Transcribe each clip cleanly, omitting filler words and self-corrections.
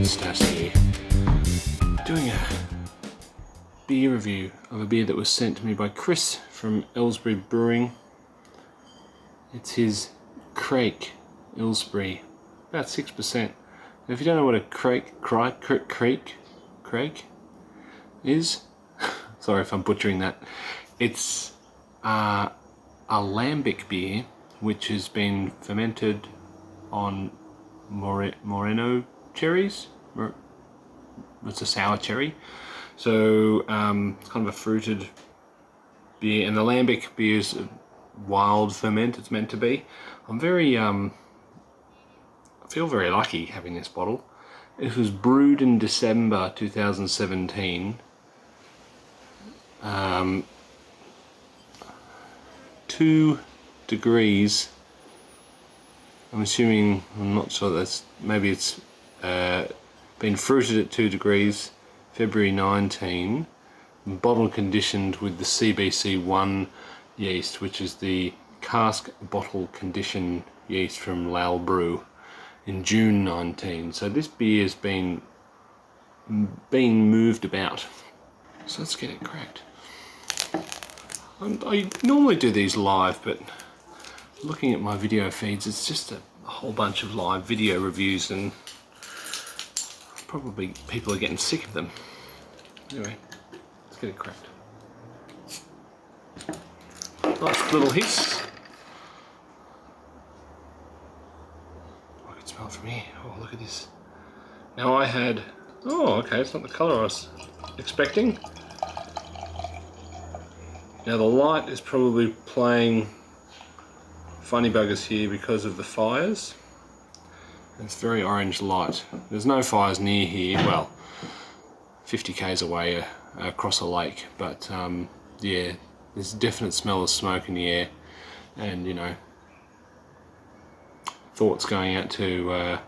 Stass here, doing a beer review of a beer that was sent to me by Chris from Elvesbury Brewing. It's his Kriek, Elvesbury, about 6%. Now, if you don't know what a Kriek is, sorry if I'm butchering that, it's a lambic beer which has been fermented on Moreno cherries. It's a sour cherry, so it's kind of a fruited beer, and the lambic beer is wild ferment. It's meant to be. I'm very I feel very lucky having this bottle. It was brewed in December 2017. 2 degrees. I'm assuming, I'm not sure, that's maybe it's been fruited at 2 degrees, February 19, bottle conditioned with the CBC1 yeast, which is the cask bottle condition yeast from Brew, in June 19. So this beer has been moved about. So let's get it cracked. I normally do these live, but looking at my video feeds, it's just a whole bunch of live video reviews, and probably people are getting sick of them. Anyway, let's get it cracked. Nice little hiss. I can smell it from here. Oh, look at this. Now I had, oh okay, it's not the colour I was expecting. Now the light is probably playing funny buggers here because of the fires. It's very orange light. There's no fires near here, well, 50 k's away across a lake, but yeah, there's a definite smell of smoke in the air, and you know, thoughts going out to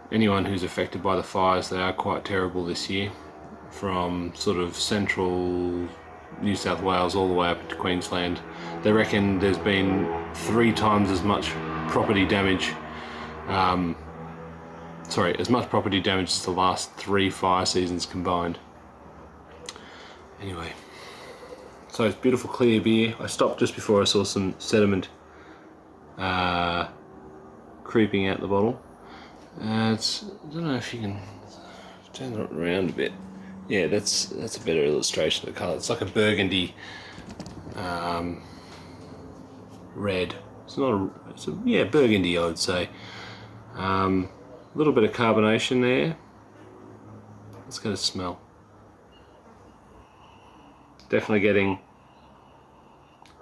anyone who's affected by the fires. They are quite terrible this year, from sort of central New South Wales all the way up into Queensland. They reckon there's been 3 times as much property damage, as much property damage as the last 3 fire seasons combined. Anyway, so it's beautiful clear beer. I stopped just before I saw some sediment creeping out the bottle. I don't know if you can turn it around a bit. Yeah, that's a better illustration of the colour. It's like a burgundy red. Yeah, burgundy, I would say. A little bit of carbonation there. Let's get a smell. Definitely getting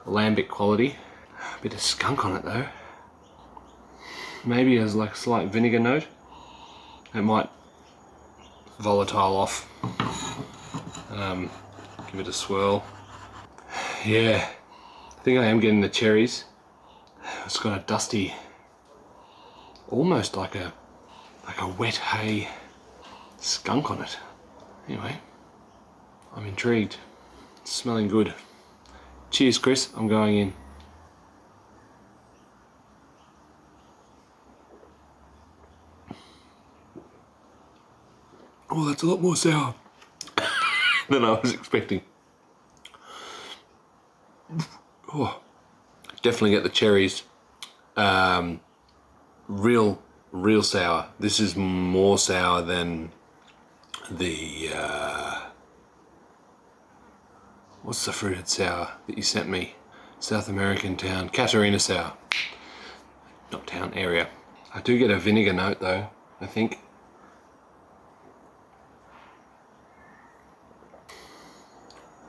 lambic quality. A bit of skunk on it though. Maybe as like a slight vinegar note. It might volatile off. Give it a swirl. Yeah, I think I am getting the cherries. It's got a dusty, almost like a wet hay skunk on it. Anyway, I'm intrigued. It's smelling good. Cheers, Chris. I'm going in. Oh, that's a lot more sour than I was expecting. Oh, definitely get the cherries. Real sour. This is more sour than the what's the fruited sour that you sent me? South American town, Catarina sour. Not town, area. I do get a vinegar note though, I think.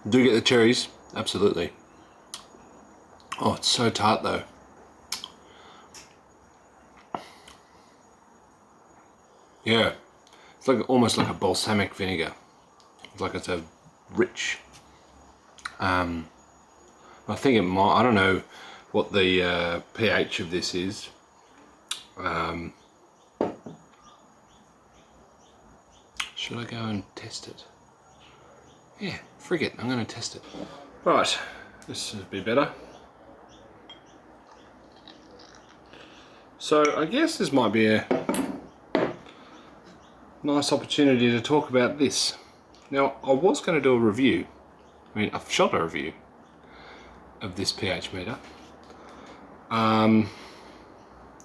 Do get the cherries, absolutely. Oh, it's so tart though. Yeah, it's like almost like a balsamic vinegar. It's like it's a rich. I think it might. I don't know what the pH of this is. Should I go and test it? Yeah, frig it, I'm going to test it. Right, this would be better. So I guess this might be nice opportunity to talk about this. Now, I was going to do a review, I've shot a review of this pH meter. I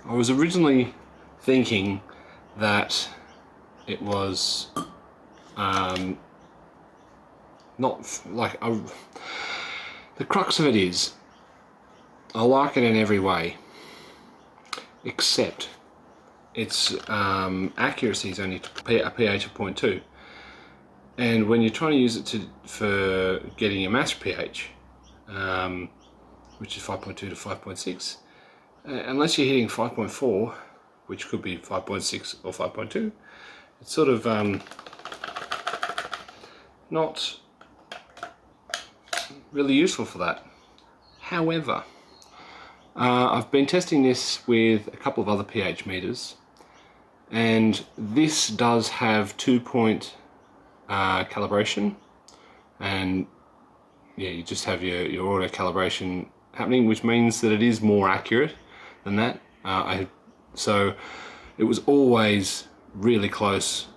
was originally thinking that it was not like the crux of it is I like it in every way except its accuracy is only a pH of 0.2, and when you're trying to use it for getting a mash pH, which is 5.2 to 5.6, unless you're hitting 5.4, which could be 5.6 or 5.2, it's sort of not really useful for that. However, I've been testing this with a couple of other pH meters, and this does have 2-point calibration, and yeah, you just have your auto calibration happening, which means that it is more accurate than that. So it was always really close,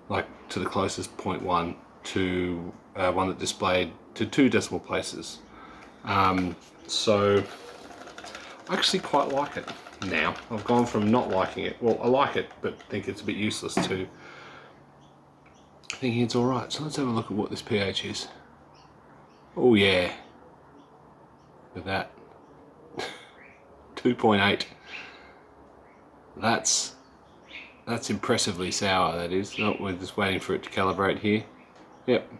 like to the closest 0.1 to one that displayed to 2 decimal places. So I actually quite like it now. I've gone from not liking it, well, I like it, but think it's a bit useless, to thinking it's alright. So let's have a look at what this pH is. Oh yeah, look at that. 2.8. That's impressively sour, that is. Oh, we're just waiting for it to calibrate here. Yep,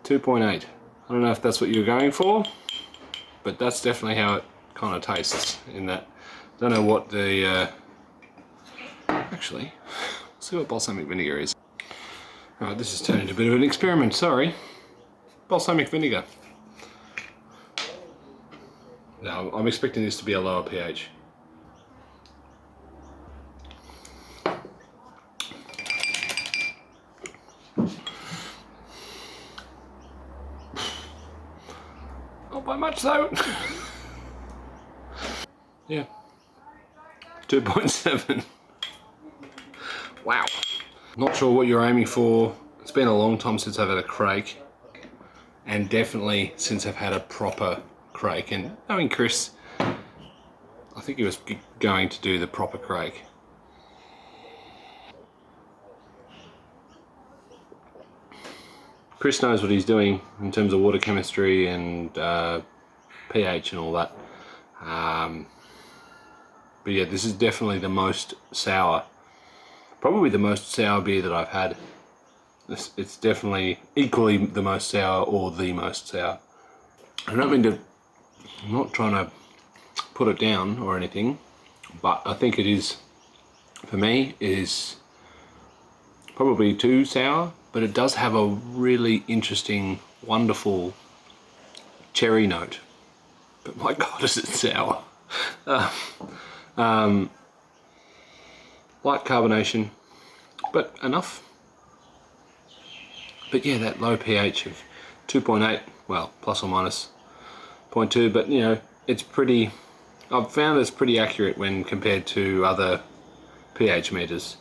2.8. I don't know if that's what you're going for, but that's definitely how it kind of tastes in that. Don't know what the actually, let's see what balsamic vinegar is. Alright, this has turned into a bit of an experiment, sorry. Balsamic vinegar. No, I'm expecting this to be a lower pH. Not by much though. Yeah, 2.7. Wow. Not sure what you're aiming for. It's been a long time since I've had a Kriek, and definitely since I've had a proper Kriek. And knowing Chris, I think he was going to do the proper Kriek. Chris knows what he's doing in terms of water chemistry and pH and all that. But yeah, this is definitely the most sour, probably the most sour beer that I've had. It's definitely equally the most sour or the most sour. I don't mean to, I'm not trying to put it down or anything, but I think it is, for me, it is probably too sour, but it does have a really interesting, wonderful cherry note. But my God, is it sour. Light carbonation, but enough. But yeah, that low pH of 2.8, well, plus or minus 0.2, but you know, it's pretty, I've found it's pretty accurate when compared to other pH meters.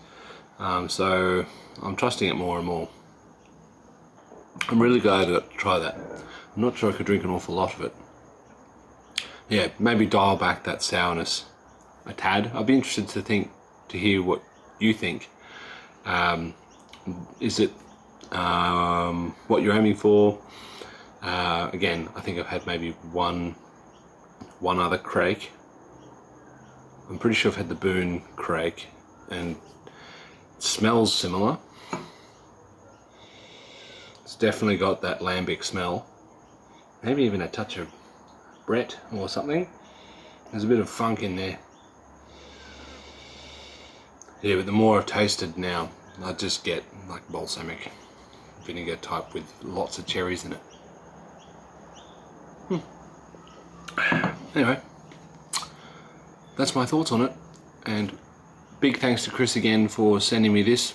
So I'm trusting it more and more. I'm really glad to try that. I'm not sure I could drink an awful lot of it. Yeah, maybe dial back that sourness a tad. I'd be interested to hear what you think. Is it what you're aiming for? Again, I think I've had maybe one other Kriek. I'm pretty sure I've had the Boone Kriek, and it smells similar. It's definitely got that lambic smell. Maybe even a touch of Brett or something. There's a bit of funk in there. Yeah, but the more I've tasted now, I just get like balsamic vinegar type with lots of cherries in it. Anyway, that's my thoughts on it, and big thanks to Chris again for sending me this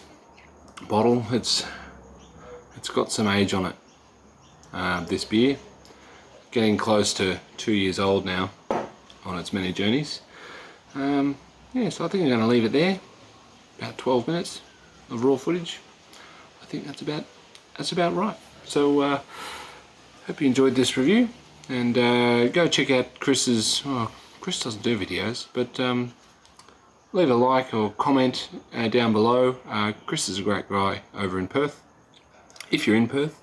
bottle. It's got some age on it. This beer, getting close to 2 years old now on its many journeys. Yeah, so I think I'm going to leave it there. About 12 minutes of raw footage. think that's about right. So hope you enjoyed this review, and go check out Chris's. Oh, Chris doesn't do videos, but leave a like or comment down below. Chris is a great guy over in Perth. If you're in Perth,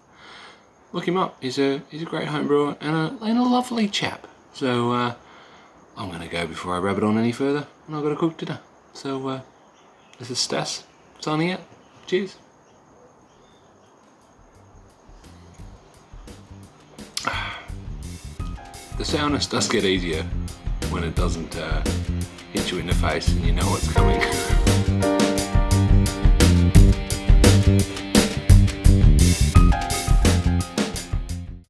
look him up. He's a great home brewer and a lovely chap. So I'm going to go before I rabbit on any further, and I've got to cook dinner. So this is Stass signing out. Cheers. The sourness does get easier when it doesn't hit you in the face and you know what's coming.